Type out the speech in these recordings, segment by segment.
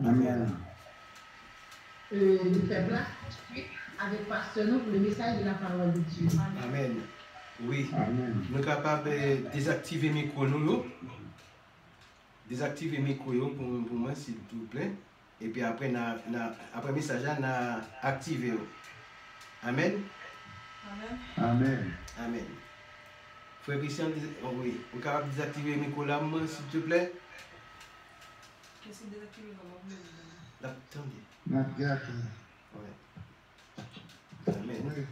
Amen. De faire place avec pasteur nous pour le message de la parole de Dieu. Amen. Oui. Amen. Nous sommes capables de désactiver le micro nous. Désactiver le micro pour moi, s'il vous plaît. Et puis après, après le message, on a activé. Amen. Amen. Amen. Frère Christian, oui, vous êtes capable de désactiver le micro là, s'il te plaît. Qu'est-ce que désactiver dans Là, attendez. Ouais. Amen. Oui.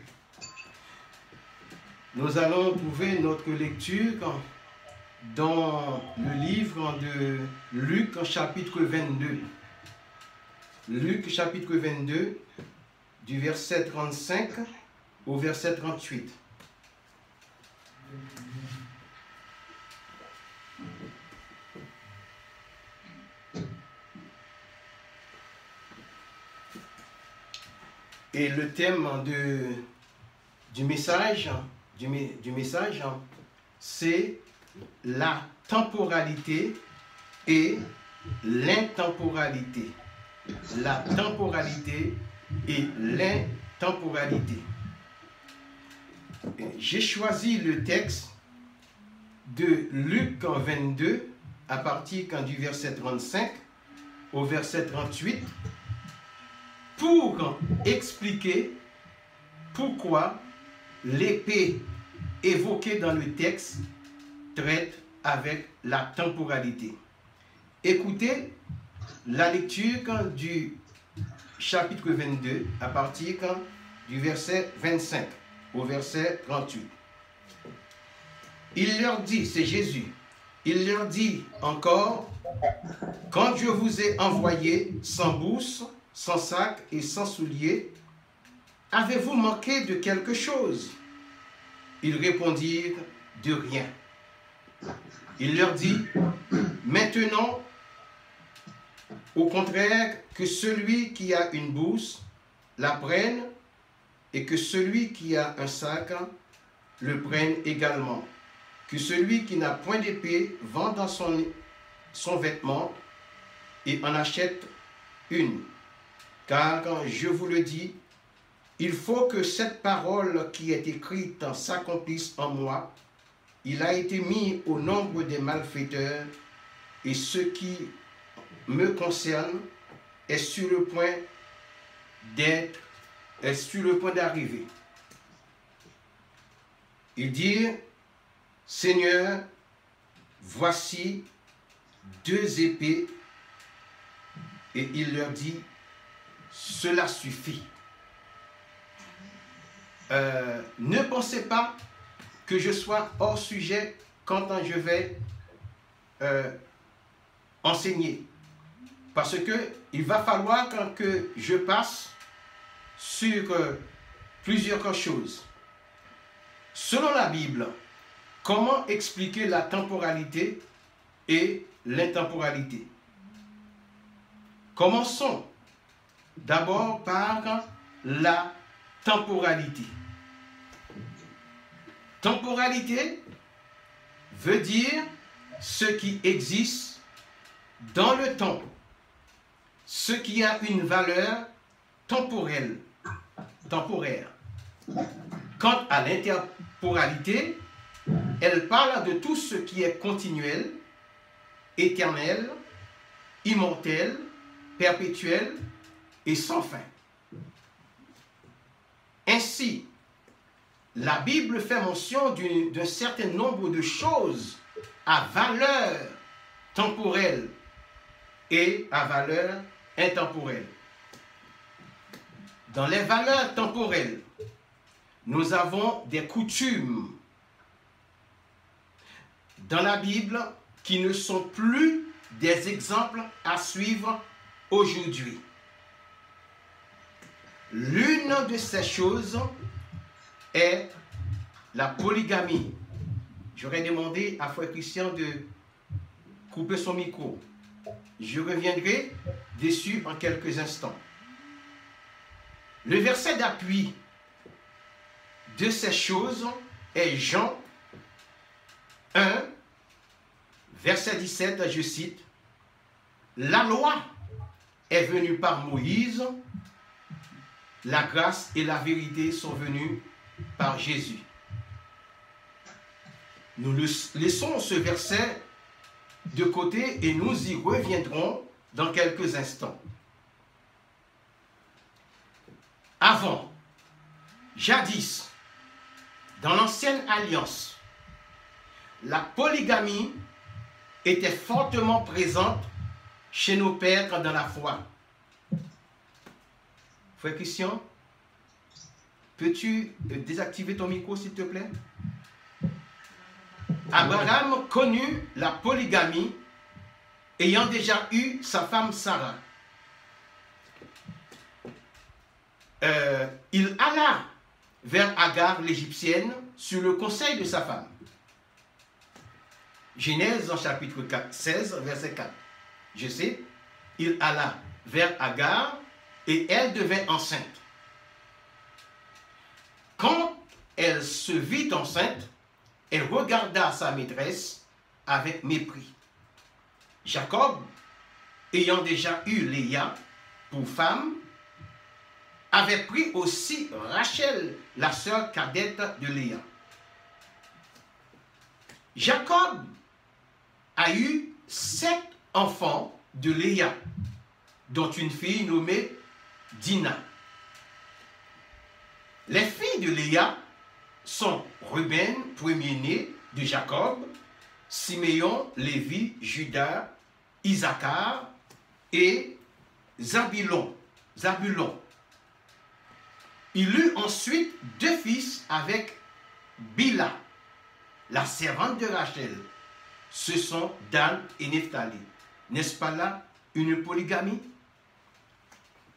Nous allons trouver notre lecture dans le livre de Luc, chapitre 22. Luc, chapitre 22, du verset 35 au verset 38. Et le thème du message, c'est la temporalité et l'intemporalité. La temporalité et l'intemporalité. J'ai choisi le texte de Luc 22 à partir du verset 35 au verset 38 pour expliquer pourquoi l'épée évoquée dans le texte traite avec la temporalité. Écoutez la lecture du chapitre 22 à partir du verset 25 au verset 38. Il leur dit, c'est Jésus, il leur dit encore, quand je vous ai envoyé sans bourse, sans sac et sans souliers, avez-vous manqué de quelque chose? Ils répondirent, de rien. Il leur dit, maintenant, au contraire, que celui qui a une bourse la prenne et que celui qui a un sac le prenne également. Que celui qui n'a point d'épée vende son vêtement et en achète une. Car je vous le dis, il faut que cette parole qui est écrite s'accomplisse en moi. Il a été mis au nombre des malfaiteurs et ce qui me concerne est sur le point d'arriver. Ils dirent, Seigneur, voici 2 épées. Et il leur dit, cela suffit. Ne pensez pas que je sois hors sujet quand je vais enseigner. Parce qu'il va falloir que je passe sur plusieurs choses. Selon la Bible, comment expliquer la temporalité et l'intemporalité? Commençons d'abord par la temporalité. Temporalité veut dire ce qui existe dans le temps, ce qui a une valeur temporelle, temporaire. Quant à l'intemporalité, elle parle de tout ce qui est continuel, éternel, immortel, perpétuel et sans fin. Ainsi, la Bible fait mention d'un certain nombre de choses à valeur temporelle et à valeur intemporelle. Dans les valeurs temporelles, nous avons des coutumes dans la Bible qui ne sont plus des exemples à suivre aujourd'hui. L'une de ces choses est la polygamie. J'aurais demandé à Frère Christian de couper son micro. Je reviendrai dessus en quelques instants. Le verset d'appui de ces choses est Jean 1, verset 17, je cite, « La loi est venu par Moïse, la grâce et la vérité sont venues par Jésus. Nous laissons ce verset de côté et nous y reviendrons dans quelques instants. Avant, jadis, dans l'ancienne alliance, la polygamie était fortement présente chez nos pères dans la foi. Frère Christian, peux-tu désactiver ton micro s'il te plaît? Abraham connut la polygamie ayant déjà eu sa femme Sarah. Il alla vers Agar l'Égyptienne sur le conseil de sa femme. Genèse en chapitre 16, verset 4. Je sais, il alla vers Agar et elle devint enceinte. Quand elle se vit enceinte, elle regarda sa maîtresse avec mépris. Jacob, ayant déjà eu Léa pour femme, avait pris aussi Rachel, la sœur cadette de Léa. Jacob a eu 7 enfants de Léa, dont une fille nommée Dina. Les filles de Léa sont Ruben, premier-né de Jacob, Siméon, Lévi, Judas, Isaacar et Zabulon. Il eut ensuite 2 fils avec Bila, la servante de Rachel. Ce sont Dan et Nephtali. N'est-ce pas là une polygamie?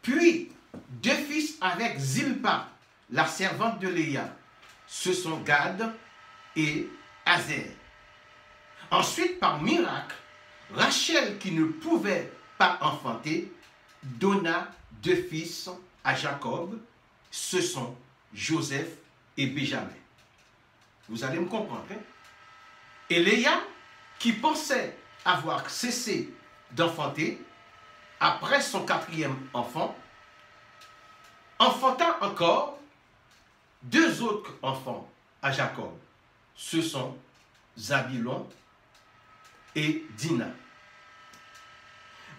Puis 2 fils avec Zilpa, la servante de Léa. Ce sont Gad et Azer. Ensuite, par miracle, Rachel, qui ne pouvait pas enfanter, donna 2 fils à Jacob. Ce sont Joseph et Benjamin. Vous allez me comprendre. Hein? Et Léa, qui pensait avoir cessé d'enfanter, après son 4e enfant, enfanta encore 2 autres enfants à Jacob. Ce sont Zabulon et Dina.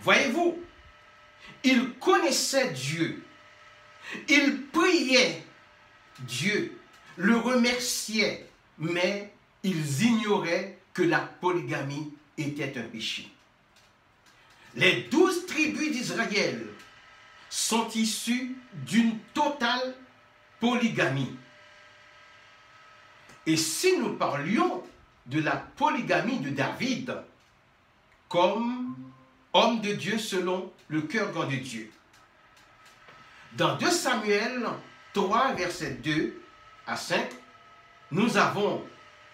Voyez-vous, il connaissait Dieu. Il priait Dieu, le remerciait, mais ils ignoraient que la polygamie était un péché. Les 12 tribus d'Israël sont issues d'une totale polygamie. Et si nous parlions de la polygamie de David comme homme de Dieu selon le cœur grand de Dieu, dans 2 Samuel 3, versets 2 à 5, nous avons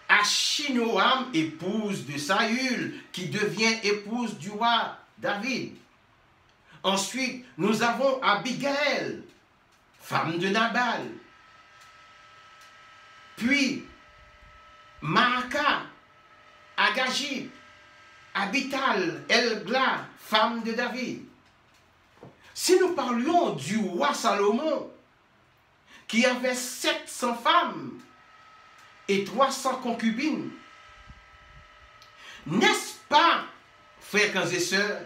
Achinoam, épouse de Saül, qui devient épouse du roi David. Ensuite, nous avons Abigail, femme de Nabal. Puis, Maaka, Agagib, Abital, Elgla, femme de David. Si nous parlions du roi Salomon, qui avait 700 femmes et 300 concubines, n'est-ce pas, frères et sœurs,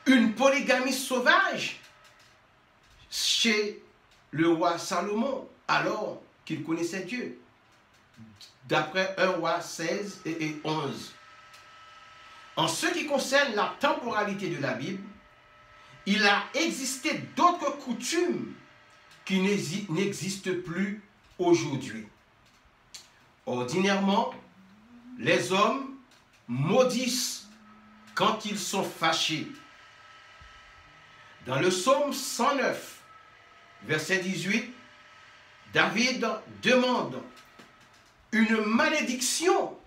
une polygamie sauvage chez le roi Salomon, alors qu'il connaissait Dieu, d'après 1 roi 16 et 11. En ce qui concerne la temporalité de la Bible, il a existé d'autres coutumes qui n'existent plus aujourd'hui. Ordinairement, les hommes maudissent quand ils sont fâchés. Dans le psaume 109, verset 18, David demande une malédiction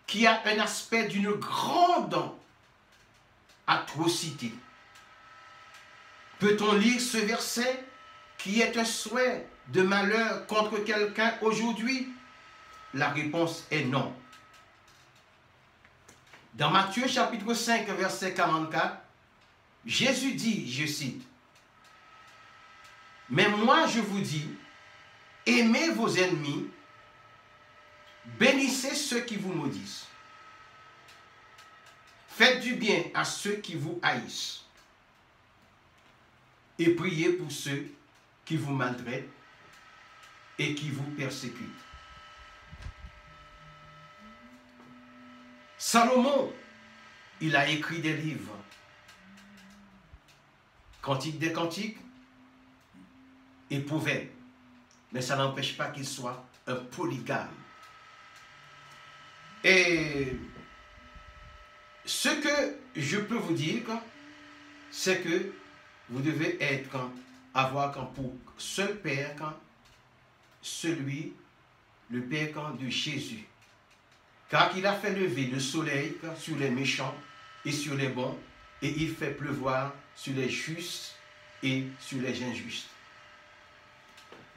qui a un aspect d'une grande atrocité. Peut-on lire ce verset qui est un souhait de malheur contre quelqu'un aujourd'hui? La réponse est non. Dans Matthieu chapitre 5, verset 44, Jésus dit, je cite, « Mais moi je vous dis, aimez vos ennemis, bénissez ceux qui vous maudissent. Faites du bien à ceux qui vous haïssent. Et priez pour ceux qui vous maltraitent et qui vous persécutent. » Salomon, il a écrit des livres. Cantique des cantiques et Proverbes. Mais ça n'empêche pas qu'il soit un polygame. Et ce que je peux vous dire, c'est que vous devez avoir pour seul Père, le Père de Jésus. Car il a fait lever le soleil sur les méchants et sur les bons, et il fait pleuvoir sur les justes et sur les injustes.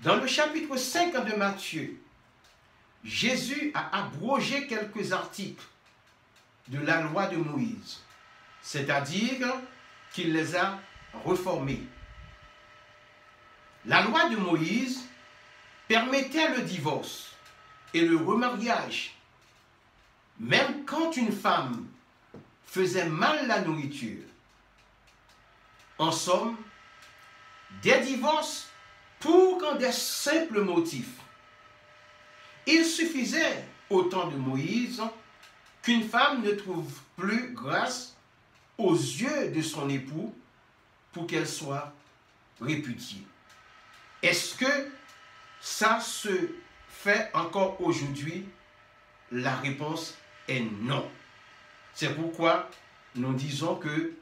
Dans le chapitre 5 de Matthieu, Jésus a abrogé quelques articles de la loi de Moïse, c'est-à-dire qu'il les a reformés. La loi de Moïse permettait le divorce et le remariage, même quand une femme faisait mal la nourriture. En somme, des divorces pour des simples motifs. Il suffisait, au temps de Moïse, qu'une femme ne trouve plus grâce aux yeux de son époux pour qu'elle soit répudiée. Est-ce que ça se fait encore aujourd'hui? La réponse est non. C'est pourquoi nous disons que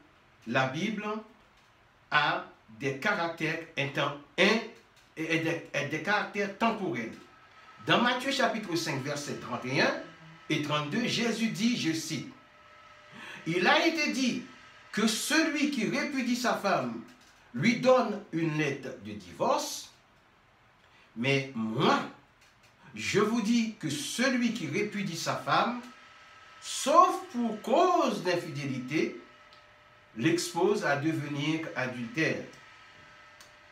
la Bible a des caractères des caractères temporels. Dans Matthieu chapitre 5, versets 31 et 32, Jésus dit, je cite, « Il a été dit que celui qui répudie sa femme lui donne une lettre de divorce, mais moi, je vous dis que celui qui répudie sa femme, sauf pour cause d'infidélité, l'expose à devenir adultère,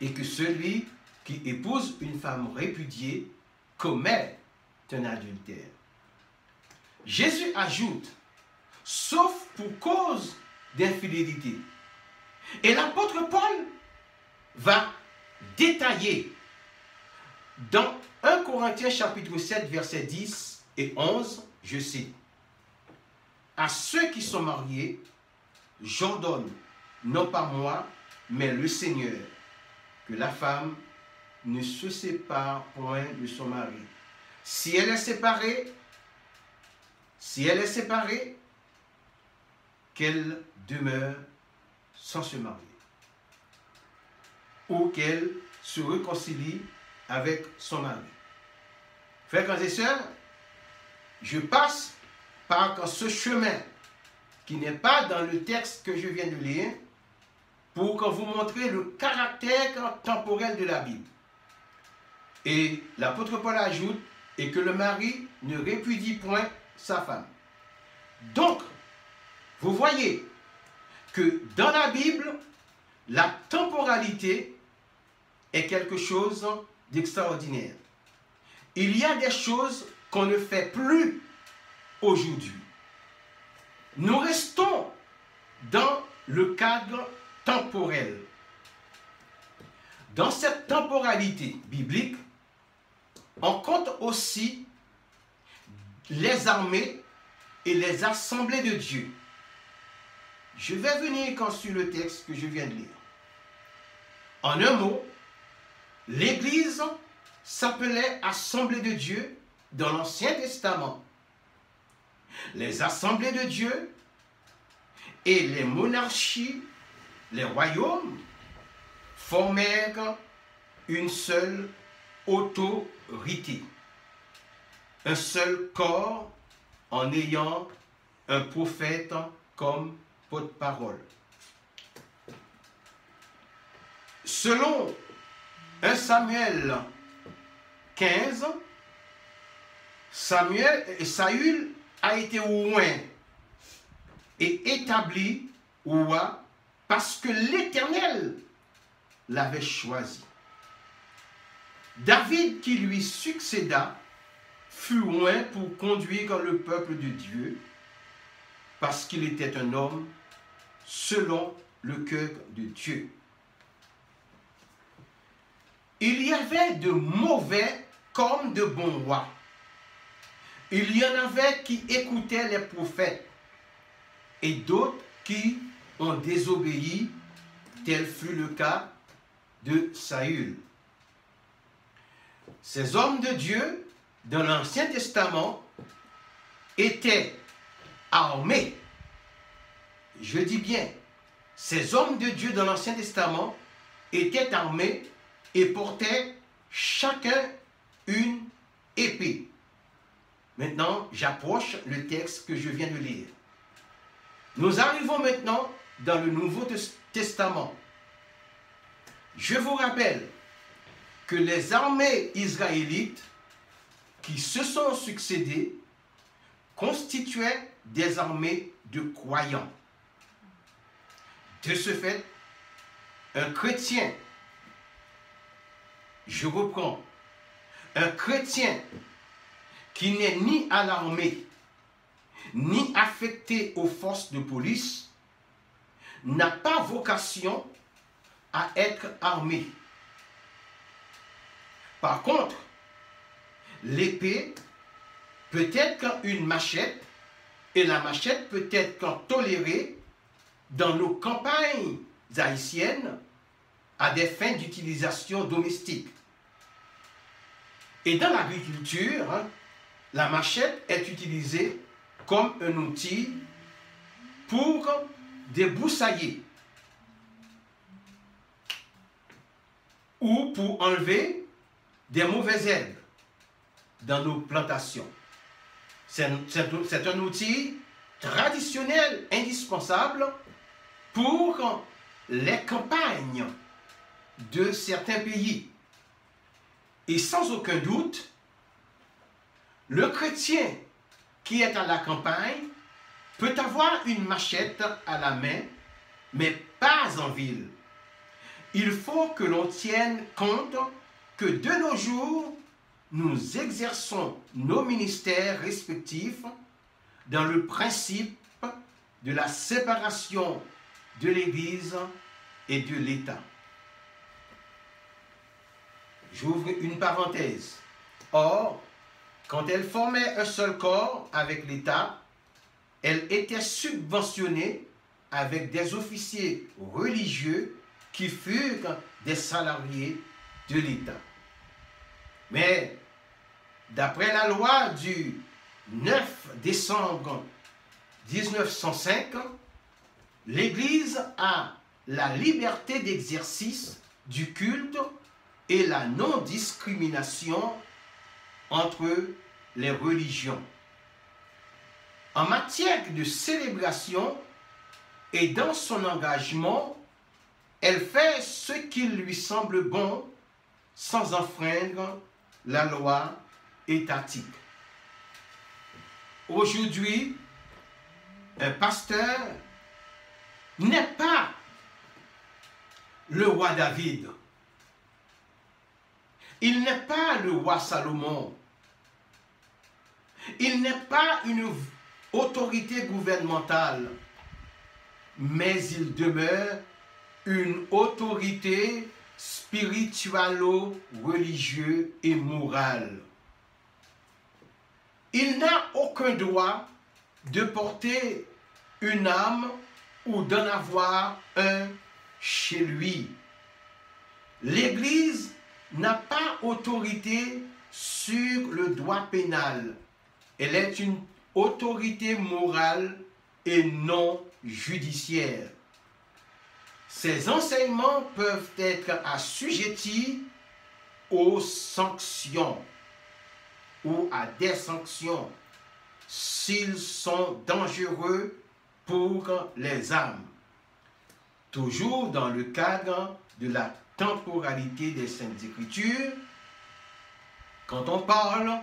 et que celui qui épouse une femme répudiée commet un adultère. » Jésus ajoute, sauf pour cause d'infidélité. Et l'apôtre Paul va détailler dans 1 Corinthiens chapitre 7, versets 10 et 11, je cite, « À ceux qui sont mariés, j'ordonne, non pas moi, mais le Seigneur, que la femme ne se sépare point de son mari. Si elle est séparée, qu'elle demeure sans se marier, ou qu'elle se réconcilie avec son mari. » Frères et sœurs, je passe par ce chemin qui n'est pas dans le texte que je viens de lire pour vous montrer le caractère temporel de la Bible. Et l'apôtre Paul ajoute, et que le mari ne répudie point sa femme. Donc, vous voyez que dans la Bible, la temporalité est quelque chose d'extraordinaire. Il y a des choses qu'on ne fait plus aujourd'hui. Nous restons dans le cadre temporel. Dans cette temporalité biblique, on compte aussi les armées et les assemblées de Dieu. Je vais venir quand sur le texte que je viens de lire. En un mot, l'Église s'appelait Assemblée de Dieu dans l'Ancien Testament. Les assemblées de Dieu et les monarchies, les royaumes, formèrent une seule autorité, un seul corps en ayant un prophète comme porte-parole. Selon 1 Samuel 15, Saül a été oint et établi roi parce que l'Éternel l'avait choisi. David, qui lui succéda, fut loin pour conduire le peuple de Dieu, parce qu'il était un homme selon le cœur de Dieu. Il y avait de mauvais comme de bons rois. Il y en avait qui écoutaient les prophètes et d'autres qui ont désobéi, tel fut le cas de Saül. Ces hommes de Dieu, dans l'Ancien Testament, étaient armés. Je dis bien, ces hommes de Dieu dans l'Ancien Testament étaient armés et portaient chacun une épée. Maintenant, j'approche le texte que je viens de lire. Nous arrivons maintenant dans le Nouveau Testament. Je vous rappelle que les armées israélites qui se sont succédées constituaient des armées de croyants. De ce fait, un chrétien, je reprends, un chrétien qui n'est ni à l'armée, ni affecté aux forces de police, n'a pas vocation à être armé. Par contre, l'épée peut être une machette, et la machette peut être tolérée dans nos campagnes haïtiennes à des fins d'utilisation domestique. Et dans l'agriculture, la machette est utilisée comme un outil pour débroussailler ou pour enlever des mauvaises herbes dans nos plantations. C'est un outil traditionnel, indispensable pour les campagnes de certains pays. Et sans aucun doute, le chrétien qui est à la campagne peut avoir une machette à la main, mais pas en ville. Il faut que l'on tienne compte que de nos jours, nous exerçons nos ministères respectifs dans le principe de la séparation de l'Église et de l'État. J'ouvre une parenthèse. Or, quand elle formait un seul corps avec l'État, elle était subventionnée avec des officiers religieux qui furent des salariés de l'État. Mais, d'après la loi du 9 décembre 1905, l'Église a la liberté d'exercice du culte et la non-discrimination entre les religions. En matière de célébration et dans son engagement, elle fait ce qu'il lui semble bon sans enfreindre la loi étatique. Aujourd'hui, un pasteur n'est pas le roi David. Il n'est pas le roi Salomon. Il n'est pas une autorité gouvernementale, mais il demeure une autorité spiritualo-religieuse et morale. Il n'a aucun droit de porter une âme ou d'en avoir un chez lui. L'Église n'a pas autorité sur le droit pénal. Elle est une autorité morale et non judiciaire. Ces enseignements peuvent être assujettis aux sanctions ou à des sanctions s'ils sont dangereux pour les âmes. Toujours dans le cadre de la temporalité des Saintes Écritures, quand on parle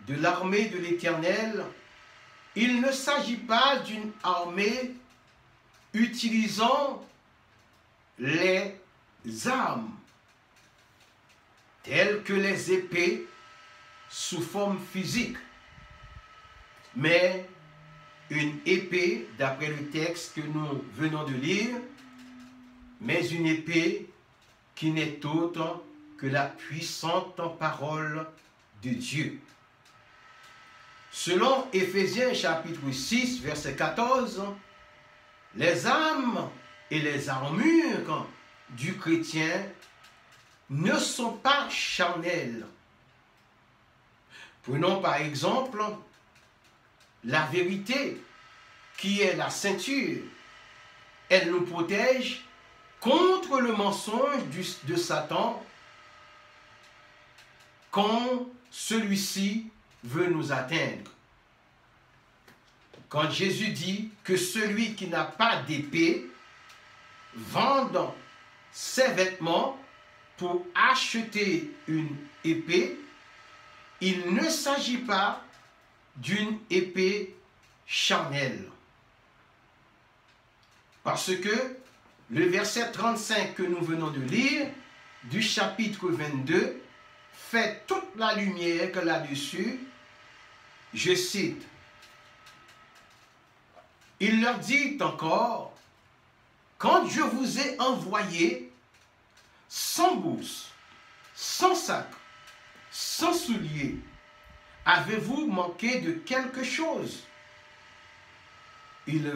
de l'armée de l'Éternel, il ne s'agit pas d'une armée utilisant les armes, telles que les épées sous forme physique, mais une épée, d'après le texte que nous venons de lire, mais une épée qui n'est autre que la puissante parole de Dieu. Selon Éphésiens chapitre 6, verset 14, les armes et les armures du chrétien ne sont pas charnelles. Prenons par exemple la vérité qui est la ceinture. Elle nous protège contre le mensonge de Satan quand celui-ci veut nous atteindre. Quand Jésus dit que celui qui n'a pas d'épée vende ses vêtements pour acheter une épée, il ne s'agit pas d'une épée charnelle. Parce que le verset 35 que nous venons de lire du chapitre 22 fait toute la lumière que là-dessus. Je cite, « Il leur dit encore, quand je vous ai envoyé sans bourse, sans sac, sans souliers, avez-vous manqué de quelque chose? » Ils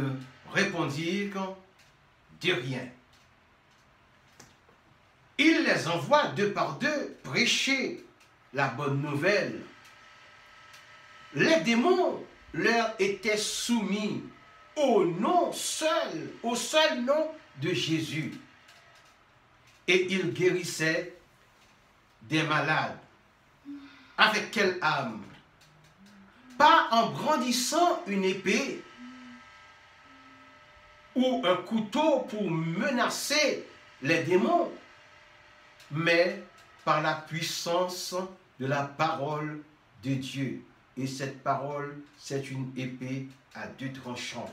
répondirent, « De rien. » Il les envoie deux par deux prêcher la bonne nouvelle. Les démons leur étaient soumis au seul nom de Jésus. Et ils guérissaient des malades. Avec quelle âme? Pas en brandissant une épée ou un couteau pour menacer les démons, mais par la puissance de la parole de Dieu. Et cette parole, c'est une épée à deux tranchants.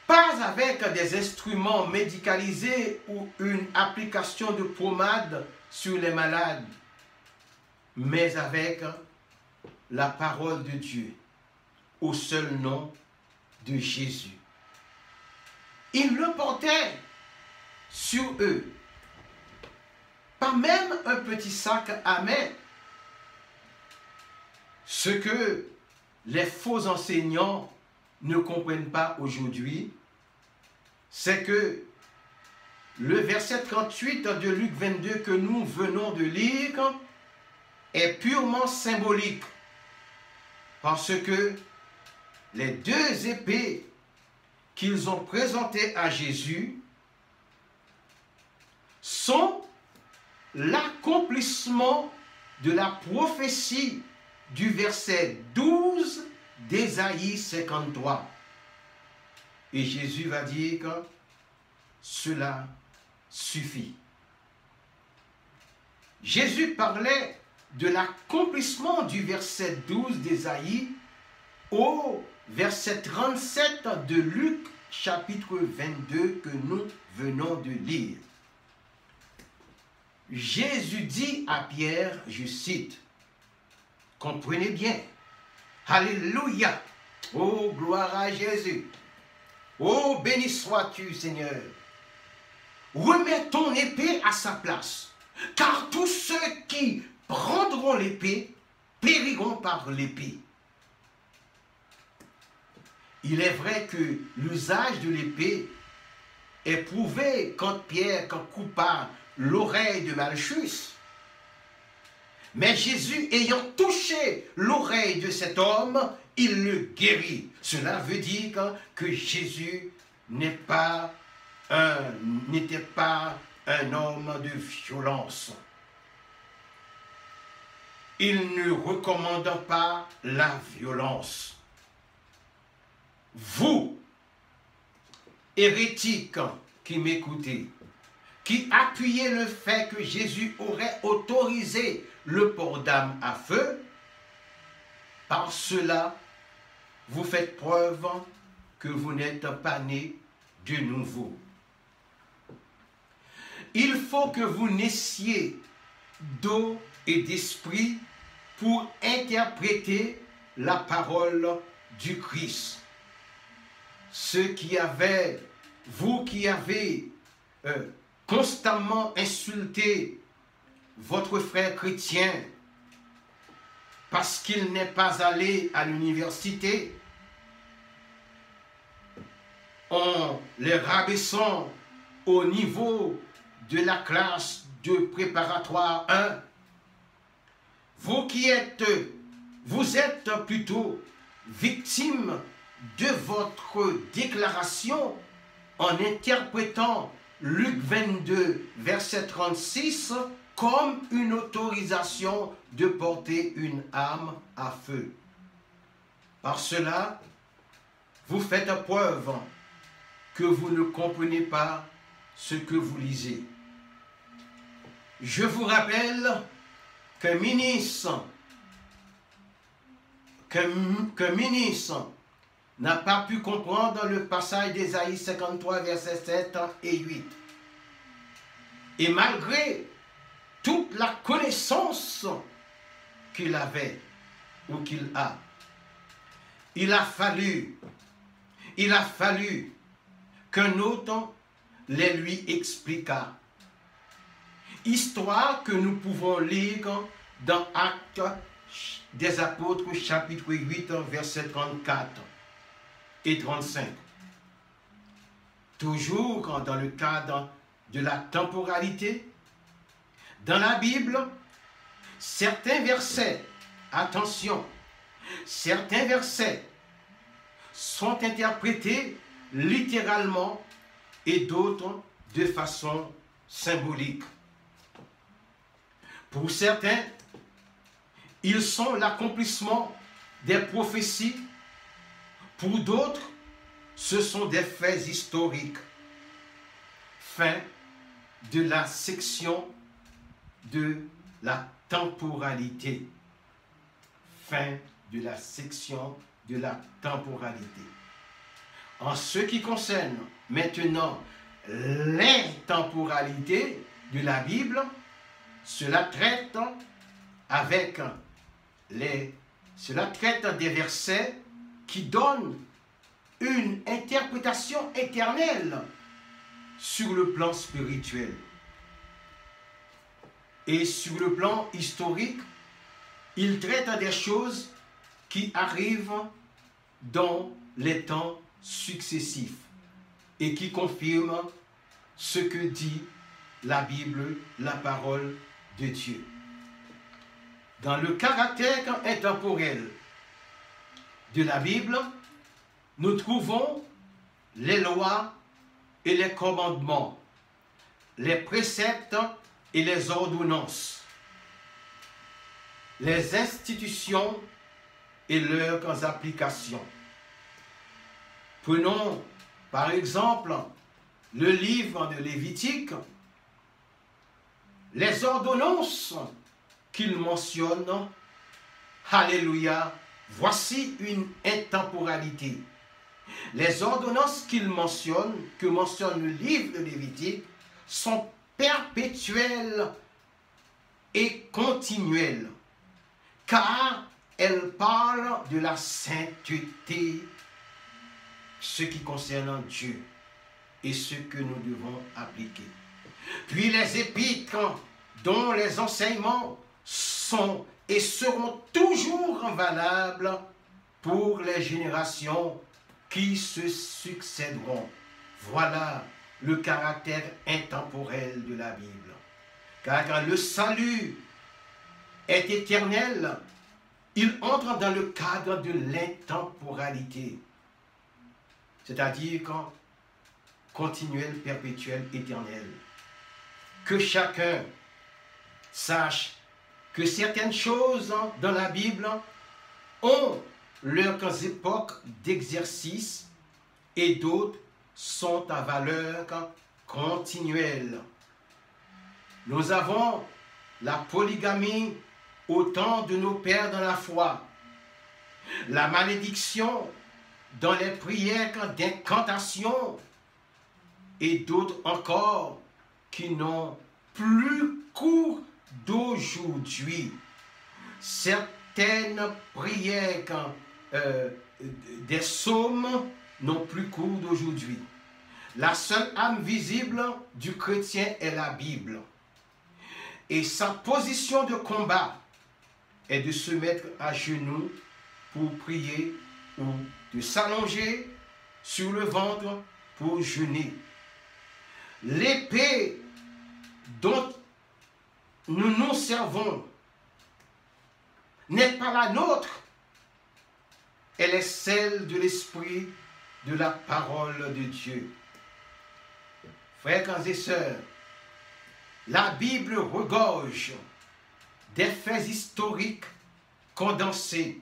Pas avec des instruments médicalisés ou une application de pommade sur les malades, mais avec la parole de Dieu, au seul nom de Jésus. Ils le portaient sur eux. Pas même un petit sac à main. Ce que les faux enseignants ne comprennent pas aujourd'hui, c'est que le verset 38 de Luc 22 que nous venons de lire est purement symbolique. Parce que les deux épées qu'ils ont présentées à Jésus sont l'accomplissement de la prophétie du verset 12 d'Ésaïe 53. Et Jésus va dire que cela suffit. Jésus parlait de l'accomplissement du verset 12 d'Ésaïe au verset 37 de Luc chapitre 22 que nous venons de lire. Jésus dit à Pierre, je cite, « Comprenez bien, Alléluia, oh gloire à Jésus, oh béni sois-tu Seigneur, remets ton épée à sa place, car tous ceux qui prendront l'épée périront par l'épée. » Il est vrai que l'usage de l'épée est prouvé quand Pierre coupa l'oreille de Malchus. Mais Jésus, ayant touché l'oreille de cet homme, il le guérit. Cela veut dire que Jésus n'était pas un homme de violence. Il ne recommande pas la violence. Vous, hérétiques qui m'écoutez, qui appuyez le fait que Jésus aurait autorisé le port d'armes à feu, par cela, vous faites preuve que vous n'êtes pas nés de nouveau. Il faut que vous naissiez d'eau et d'esprit pour interpréter la parole du Christ. Vous qui avez constamment insulté votre frère chrétien parce qu'il n'est pas allé à l'université, en les rabaissant au niveau de la classe de préparatoire 1, vous êtes plutôt victime de votre déclaration en interprétant Luc 22, verset 36, comme une autorisation de porter une arme à feu. Par cela, vous faites preuve que vous ne comprenez pas ce que vous lisez. Je vous rappelle qu'un ministre n'a pas pu comprendre le passage d'Ésaïe 53, versets 7 et 8. Et malgré toute la connaissance qu'il avait ou qu'il a, il a fallu qu'un autre les lui expliqua. Histoire que nous pouvons lire dans Actes des Apôtres, chapitre 8, versets 34 et 35. Toujours dans le cadre de la temporalité, dans la Bible, certains versets, attention, certains versets sont interprétés littéralement et d'autres de façon symbolique. Pour certains, ils sont l'accomplissement des prophéties. Pour d'autres, ce sont des faits historiques. Fin de la section de la temporalité. Fin de la section de la temporalité. En ce qui concerne maintenant l'intemporalité de la Bible, cela traite des versets qui donnent une interprétation éternelle sur le plan spirituel. Et sur le plan historique, il traite des choses qui arrivent dans les temps successifs et qui confirment ce que dit la Bible, la parole de Dieu. Dans le caractère intemporel de la Bible, nous trouvons les lois et les commandements, les préceptes et les ordonnances, les institutions et leurs applications. Prenons par exemple le livre de Lévitique, les ordonnances qu'il mentionne, alléluia, voici une intemporalité. Les ordonnances que mentionne le livre de Lévitique, sont perpétuelles et continuelles, car elles parlent de la sainteté, ce qui concerne Dieu et ce que nous devons appliquer. Puis les épîtres dont les enseignements sont et seront toujours valables pour les générations qui se succéderont. Voilà le caractère intemporel de la Bible. Car le salut est éternel, il entre dans le cadre de l'intemporalité, c'est-à-dire continuel, perpétuel, éternel. Que chacun sache que certaines choses dans la Bible ont leurs époques d'exercice et d'autres sont à valeur continuelle. Nous avons la polygamie au temps de nos pères dans la foi, la malédiction dans les prières d'incantation et d'autres encore qui n'ont plus cours d'aujourd'hui. Certaines prières des psaumes n'ont plus cours d'aujourd'hui. La seule âme visible du chrétien est la Bible. Et sa position de combat est de se mettre à genoux pour prier ou de s'allonger sur le ventre pour jeûner. L'épée dont nous nous servons n'est pas la nôtre. Elle est celle de l'esprit de la parole de Dieu. Frères et sœurs, la Bible regorge des faits historiques condensés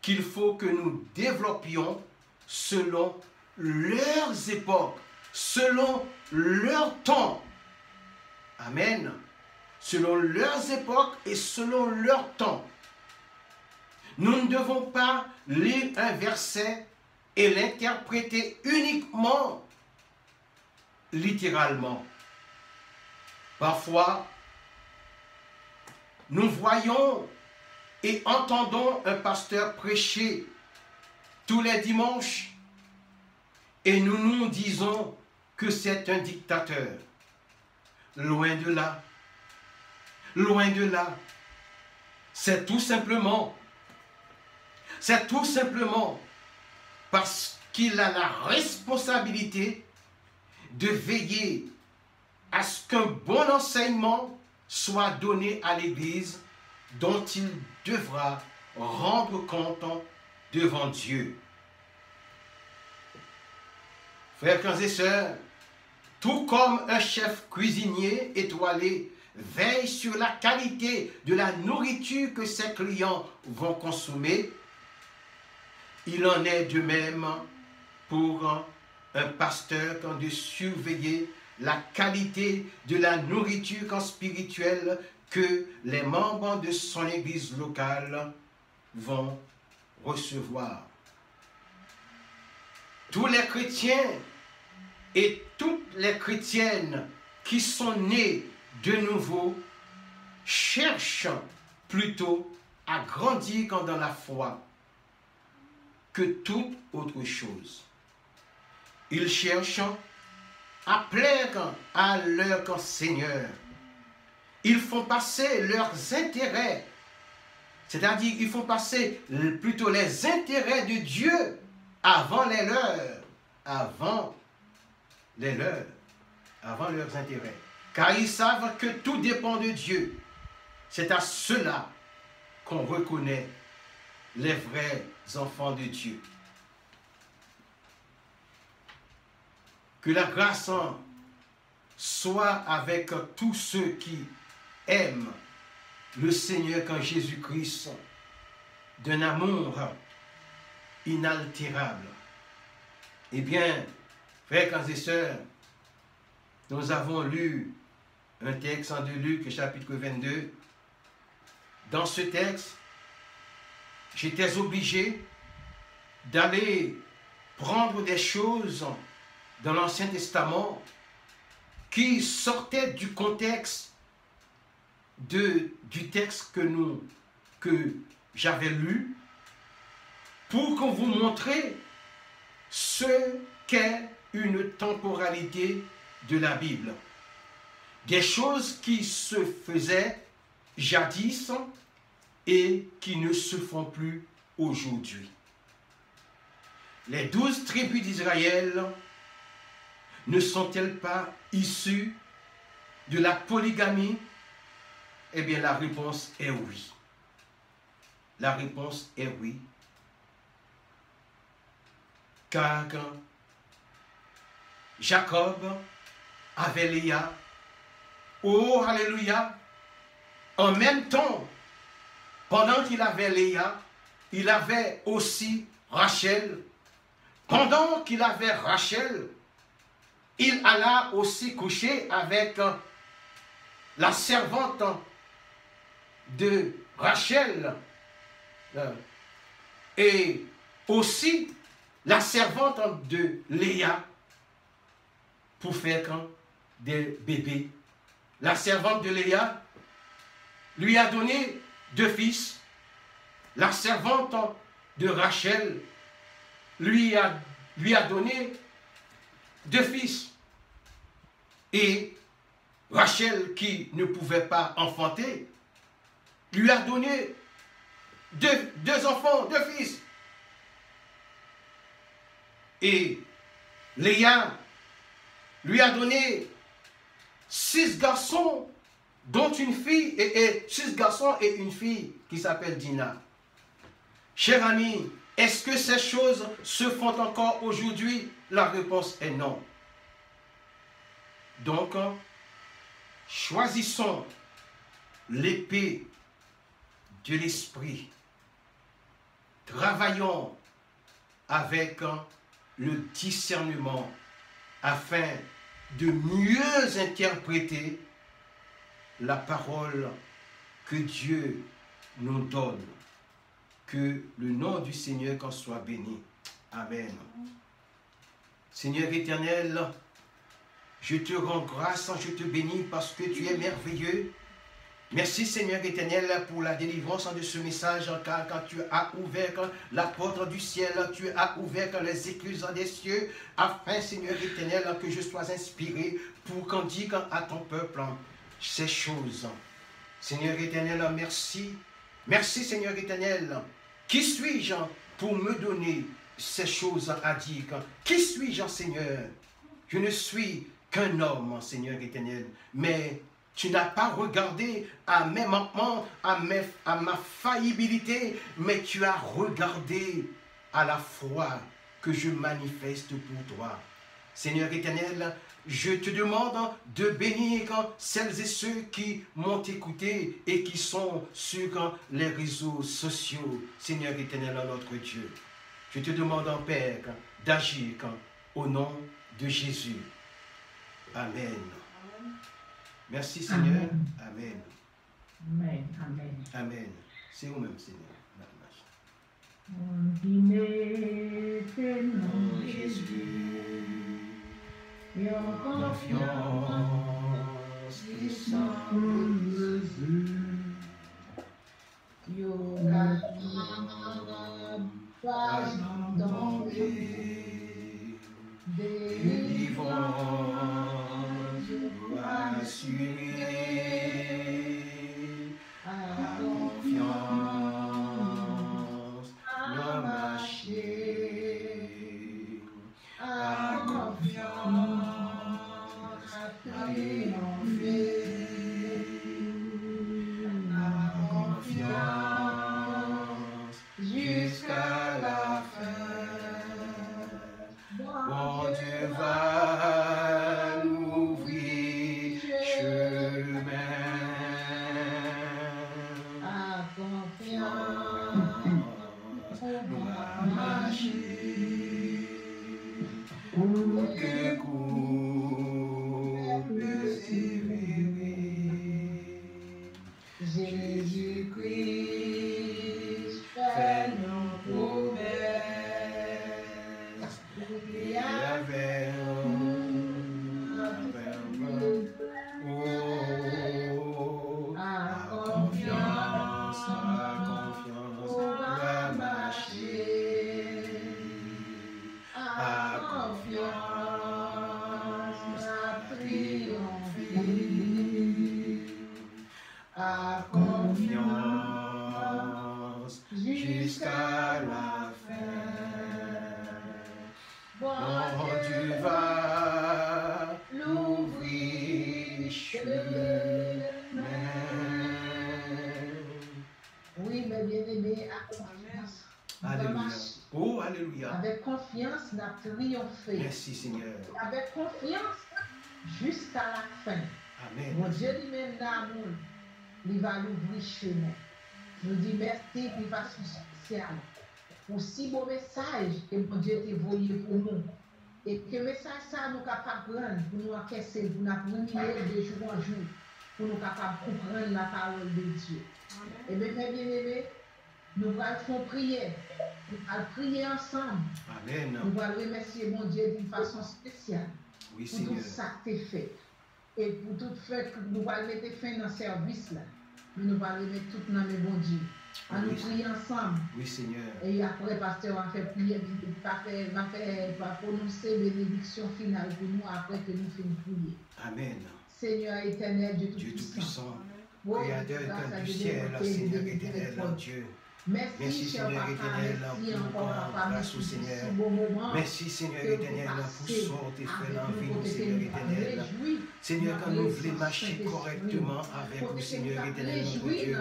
qu'il faut que nous développions selon leurs époques, selon leur temps. Amen. Selon leurs époques et selon leur temps. Nous ne devons pas lire un verset et l'interpréter uniquement littéralement. Parfois, nous voyons et entendons un pasteur prêcher tous les dimanches et nous nous disons que c'est un dictateur. Loin de là. Loin de là. C'est tout simplement parce qu'il a la responsabilité de veiller à ce qu'un bon enseignement soit donné à l'Église dont il devra rendre compte devant Dieu. Frères et sœurs, tout comme un chef cuisinier étoilé veille sur la qualité de la nourriture que ses clients vont consommer, il en est de même pour un pasteur de surveiller la qualité de la nourriture spirituelle que les membres de son église locale vont recevoir. Tous les chrétiens et toutes les chrétiennes qui sont nés de nouveau cherchent plutôt à grandir dans la foi que toute autre chose. Ils cherchent à plaire à leur Seigneur. Ils font passer leurs intérêts, c'est-à-dire ils font passer plutôt les intérêts de Dieu avant les leurs, avant leurs intérêts. Car ils savent que tout dépend de Dieu. C'est à cela qu'on reconnaît les vrais enfants de Dieu. Que la grâce soit avec tous ceux qui aiment le Seigneur quand Jésus-Christ d'un amour inaltérable. Eh bien, frères et sœurs, nous avons lu un texte de Luc, chapitre 22. Dans ce texte, j'étais obligé d'aller prendre des choses dans l'Ancien Testament qui sortaient du contexte du texte que j'avais lu pour qu'on vous montre ce qu'est une temporalité de la Bible. Des choses qui se faisaient jadis et qui ne se font plus aujourd'hui. Les 12 tribus d'Israël ne sont-elles pas issues de la polygamie? Eh bien, la réponse est oui. La réponse est oui. Car Jacob avait Léa. Oh, alléluia! En même temps, pendant qu'il avait Léa, il avait aussi Rachel. Pendant qu'il avait Rachel, il alla aussi coucher avec la servante de Rachel et aussi la servante de Léa pour faire des bébés. La servante de Léa lui a donné 2 fils. La servante de Rachel lui a donné 2 fils. Et Rachel, qui ne pouvait pas enfanter, lui a donné deux enfants, 2 fils. Et Léa lui a donné 6 garçons, dont une fille, et 6 garçons et une fille qui s'appelle Dina. Chers amis, est-ce que ces choses se font encore aujourd'hui? La réponse est non. Donc, choisissons l'épée de l'esprit. Travaillons avec le discernement afin de mieux interpréter la parole que Dieu nous donne. Que le nom du Seigneur qu'en soit béni. Amen. Seigneur éternel, je te rends grâce, je te bénis parce que tu es merveilleux. Merci Seigneur éternel pour la délivrance de ce message, car quand tu as ouvert la porte du ciel, tu as ouvert les écluses des cieux, afin Seigneur éternel que je sois inspiré pour qu'on dise à ton peuple ces choses. Seigneur éternel, merci. Merci Seigneur éternel. Qui suis-je pour me donner ces choses à dire? Qui suis-je Seigneur? Je ne suis qu'un homme Seigneur éternel, mais tu n'as pas regardé à mes manquements, à ma faillibilité, mais tu as regardé à la foi que je manifeste pour toi. Seigneur éternel, je te demande de bénir celles et ceux qui m'ont écouté et qui sont sur les réseaux sociaux. Seigneur éternel, notre Dieu, je te demande, Père, d'agir au nom de Jésus. Amen. Merci Seigneur. Amen. Amen. Amen. Amen. C'est vous-même, Seigneur. En Jésus, et en confiance, et sans mesure, yo pas en danger, délivrance assurée, à confiance, non marcher, à confiance, à triompher, à confiance, jusqu'à la fin. Bon Dieu va nous ouvrir chemin. À confiance, nous allons marcher. Pour que court persévérer. Jésus-Christ fait nos promesses. Et avec à confiance, on va marcher. À confiance, à triompher. À confiance, jusqu'à la fin. Bon Dieu va l'ouvrir chemin. Oui, mes bien-aimés, à confiance. Alléluia. Oh, alléluia. Avec confiance, nous avons triomphé. Merci Seigneur. Avec confiance, jusqu'à la fin. Amen. Mon Dieu lui-même d'amour, il va l'ouvrir chemin. Nous dis merci de façon spéciale pour si beau message que mon Dieu t'a envoyé pour nous. Et que le message ça nous capable de prendre, pour nous encaisser, pour nous ruiner de jour en jour, pour nous capable de comprendre la parole de Dieu. Et bien, mes bien-aimés, nous allons faire prière. Nous allons prier ensemble. Amen. Nous allons remercier mon Dieu d'une façon spéciale Oui, pour Seigneur. tout ça que tu as fait. Et pour tout fait que nous allons mettre fin dans le service là, nous allons mettre tout dans mes bons Dieu. On nous prie ensemble. Oui, Seigneur. Et après, pasteur va faire prier, va prononcer bénédiction finale pour nous après que nous finissons prier. Amen. Seigneur éternel, Dieu Dieu Tout-Puissant, Tout-Puissant, Créateur du ciel, Seigneur éternel, Dieu. Merci, Seigneur éternel, pour grâce au Seigneur. Merci, Seigneur éternel, pour sortir fait dans la vie, Seigneur éternel. Seigneur, quand nous voulons marcher correctement avec vous, Seigneur éternel, notre Dieu.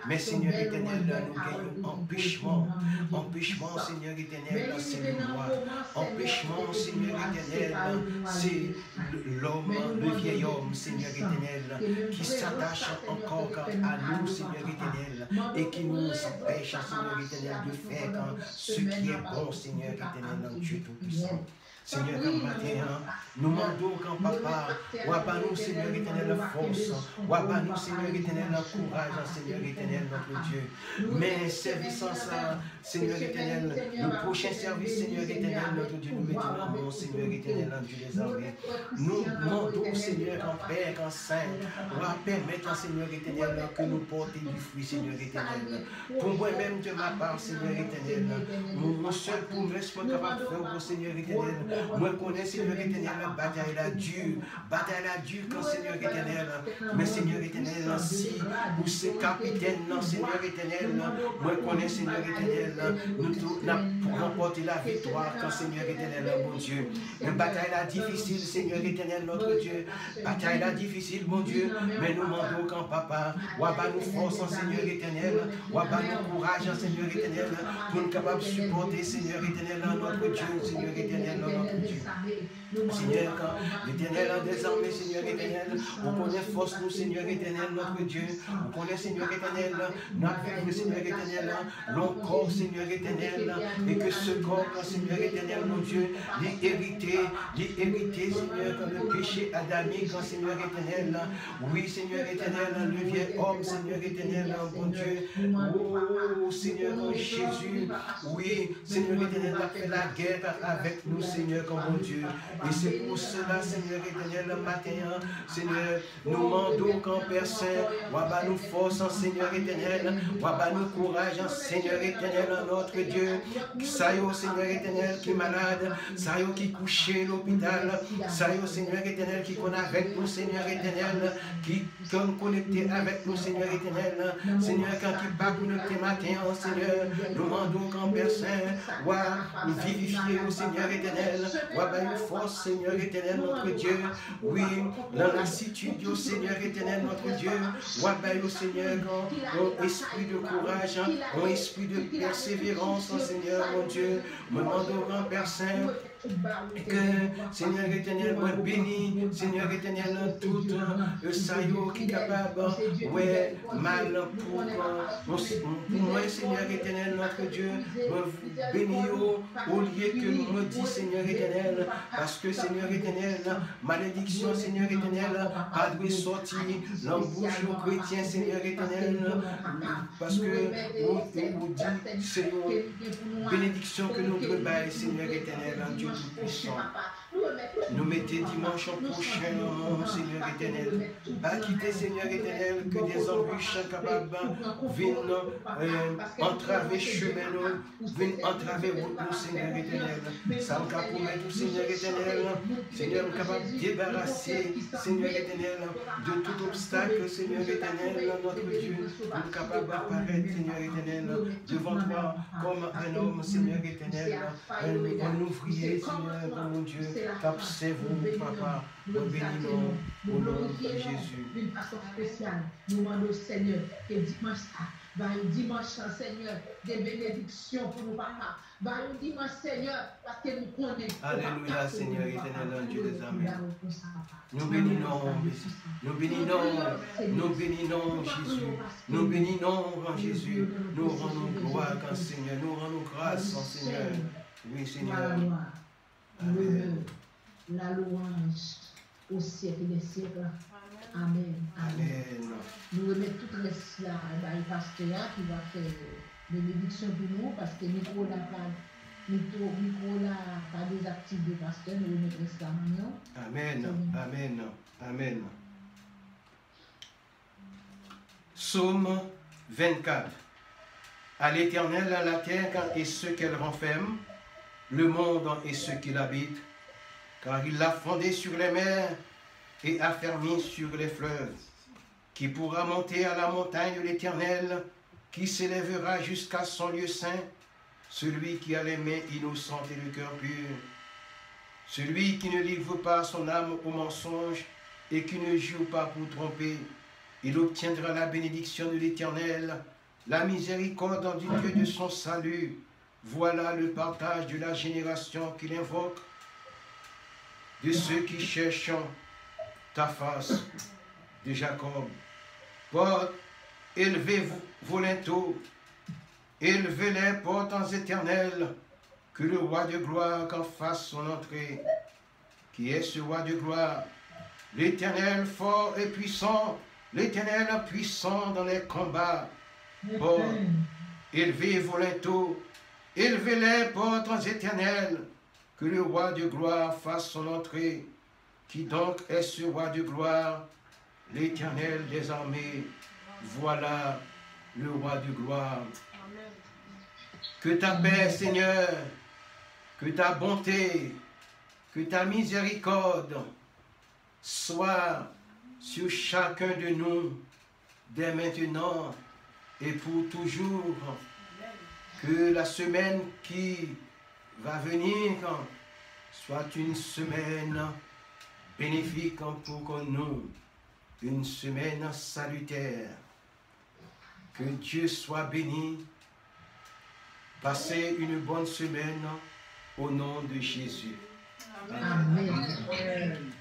Mais, Seigneur éternel, nous gagnons empêchement, Seigneur éternel, c'est le roi. Empêchement, Seigneur éternel, c'est l'homme, le vieil homme, Seigneur éternel, qui s'attache encore à nous, Seigneur éternel, et qui nous empêche, Seigneur éternel, de faire ce qui est bon, Seigneur éternel, Dieu Tout-Puissant. Seigneur, comme matin, nous demandons quand papa, ouah nous, Seigneur éternel, la force, ouah nous, Seigneur éternel, le courage, Seigneur éternel, notre Dieu. Mais service en ça, Seigneur éternel, le prochain service, Seigneur éternel, notre Dieu, nous mettons en nom, Seigneur éternel, en Dieu des armées. Nous demandons, Seigneur, en Père, en Saint, ouah permettre, Seigneur éternel, que nous portions du fruit, Seigneur éternel. Pour moi-même, de ma part, Seigneur éternel, mon seul promesse, moi capable de faire au Seigneur éternel. Moi, connais, Seigneur éternel, la bataille la dure quand Seigneur éternel. Mais Seigneur éternel, si vous c'est capitaine, non, Seigneur éternel, moi, connais, Seigneur éternel, nous pour remporter la victoire quand Seigneur éternel, mon Dieu. Une bataille là difficile, Seigneur éternel, notre Dieu. Bataille là difficile, mon Dieu. Mais nous demandons quand papa, ouaba nous force en Seigneur éternel, ouaba nous courage en Seigneur éternel, pour nous capables de supporter, Seigneur éternel, notre Dieu, Seigneur éternel, notre Dieu. Seigneur, l'éternel en désormais, Seigneur éternel, on connaît force nous, Seigneur éternel, notre Dieu. On connaît, Seigneur éternel, notre Seigneur éternel, long corps, Seigneur éternel, et que ce corps, Seigneur éternel, mon Dieu, l'hérité, Seigneur, comme le péché adamique, Seigneur éternel. Oui, Seigneur éternel, le vieil homme, Seigneur éternel, mon Dieu. Oh, Seigneur Jésus, oui, Seigneur éternel, a fait la guerre avec nous, Seigneur, comme mon Dieu. Et c'est pour cela, Seigneur éternel, le matin, Seigneur, nous demandons qu'en Père Saint, ouaba nous force en Seigneur éternel, ouaba nous courage en Seigneur éternel, notre Dieu. Ça y est, Seigneur éternel, qui est malade, ça y est, qui est couché à l'hôpital, ça y est, Seigneur éternel, qui connaît avec nous, Seigneur éternel, qui est connecté avec nous, Seigneur éternel, Seigneur, quand il pas connecté matin, Seigneur, nous demandons qu'en Père Saint, ouah, nous vivifier au Seigneur éternel, ouaba une force, Seigneur éternel, notre Dieu, oui, dans la situation, Seigneur éternel, notre Dieu, ouaba au Seigneur, un esprit de courage, un esprit de persévérance, Seigneur, mon Dieu, me demandons qu'en Père Saint, que Seigneur éternel, moi béni, Seigneur éternel, tout saillot qui est capable, ouais, mal pour moi, Seigneur éternel, notre Dieu, béni au lieu que nous me dit, Seigneur éternel, parce que Seigneur éternel, malédiction, Seigneur éternel, a dû sortir l'embouche aux chrétiens, Seigneur éternel, parce que vous dit, c'est une bénédiction que nous devons bailler, Seigneur éternel, en Dieu Tout-Puissant. Nous mettez dimanche prochain, Seigneur éternel. Pas quitter, Seigneur éternel, que des embûches capables viennent entraver chemin, viennent entraver route, Seigneur éternel. Ça me capable pour Seigneur éternel. Seigneur, capable de débarrasser, Seigneur éternel, de tout obstacle, Seigneur éternel, notre Dieu. Nous capable d'apparaître, Seigneur éternel, devant toi comme un homme, Seigneur éternel, un ouvrier, Seigneur, mon Dieu. Capsez-vous, papa, nous bénissons au nom de Jésus. D'une façon spéciale, nous demandons au Seigneur que dimanche, dimanche, Seigneur, des bénédictions pour nous, papa. Dimanche, Seigneur, parce que nous connaissons. Alléluia, Seigneur éternel, Dieu des armées. Nous bénissons, Jésus. Nous bénissons en Jésus. Nous rendons gloire en Seigneur. Nous rendons grâce en Seigneur. Oui, Seigneur. Amen. La louange au siècle des siècles. Amen. Amen. Nous remettons toutes les slaves à le pasteur qui va faire bénédiction pour nous parce que Nicolas n'a pas micro là, pas désactivé, pasteur, nous remettons ça maintenant. Amen, amen, amen. Psaume 24. À l'Éternel, à la terre et ceux qu'elle renferme, le monde et ceux qui l'habitent, car il l'a fondé sur les mers et affermi sur les fleuves. Qui pourra monter à la montagne de l'Éternel, qui s'élèvera jusqu'à son lieu saint, celui qui a les mains innocentes et le cœur pur, celui qui ne livre pas son âme au mensonge et qui ne jure pas pour tromper. Il obtiendra la bénédiction de l'Éternel, la miséricorde du Dieu de son salut. Voilà le partage de la génération qu'il invoque, de ceux qui cherchent ta face, de Jacob. Portes, élevez vos linteaux, élevez les portes éternelles, que le roi de gloire qu'en fasse son entrée. Qui est ce roi de gloire? L'Éternel fort et puissant, l'Éternel puissant dans les combats. Portes, élevez vos linteaux, élevez les portes éternelles, que le roi de gloire fasse son entrée. Qui donc est ce roi de gloire? L'Éternel des armées, voilà le roi de gloire. Amen. Que ta paix, Seigneur, que ta bonté, que ta miséricorde soit sur chacun de nous, dès maintenant et pour toujours. Que la semaine qui va venir soit une semaine bénéfique pour nous, une semaine salutaire. Que Dieu soit béni. Passez une bonne semaine au nom de Jésus. Amen.